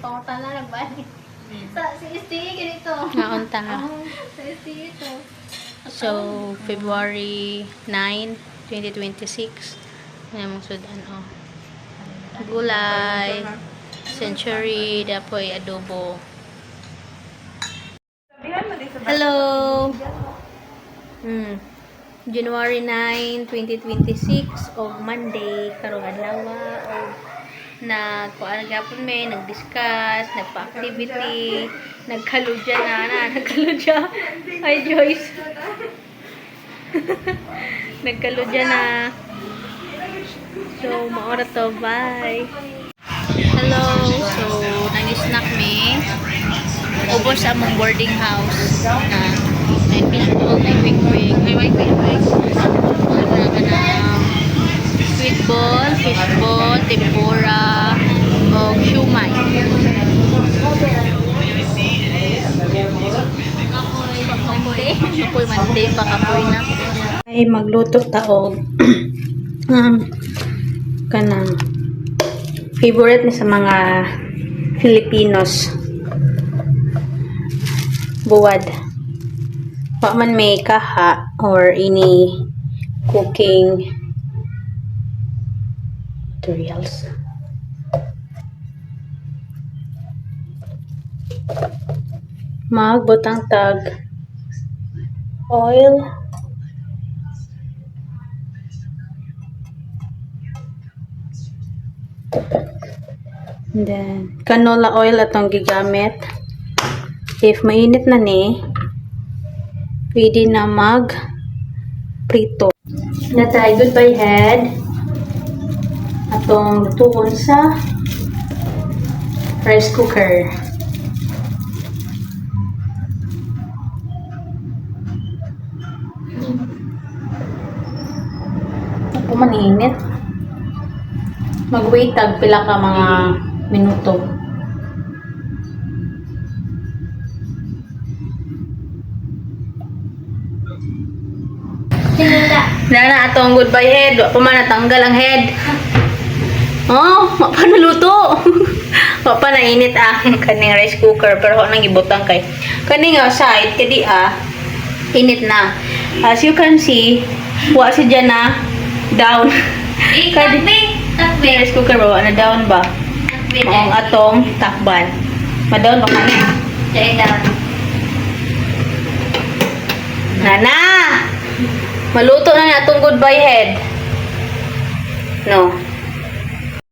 pangutan na nagbalik. Sa STE ganito. Naunta nga. Sa STE ito. So, February 9, 2026. Yan mong sudan, oh. Gulay, century, dapoy, adobo. Hello! January 9, 2026 o Monday, karong adlaw o nagkuan gyapon may nag-discuss, nagpa-activity, nagkaludya nagkaludya. Hi Joyce. Nagkaludya na. So, maora to, bye. Hello. So, nang-snack me. Ubos sa mong boarding house na may fishball, may quick-quick, may quick-quick. Sweet ball, fishball, tempura, o shumai. Ako'y mandi, pakapoy na. Ay, magluto taog. Kanang favorite ni sa mga Filipinos. Buwad. Pa man may kaha or any cooking materials. Magbutang tag oil. And then canola oil atong gigamit. If mainit na ni, pwede na mag prito. Natay goodbye head atong lutuon sa rice cooker. Ako maninit. Mag-wait tag pila ka mga minuto. Nana atong goodbye head. Wa pa man natanggal ang head. Oh, wa pa naluto. Wa pa nainit ang kaning rice cooker pero ho nang gibutang kay. Kaning side kadi init na. As you can see, wa si dyan na down. Kadi rice cooker ba na down ba? Ang atong takban. Ma-down ba kani? Dahil down. Nana! Maluto na atong goodbye head. No.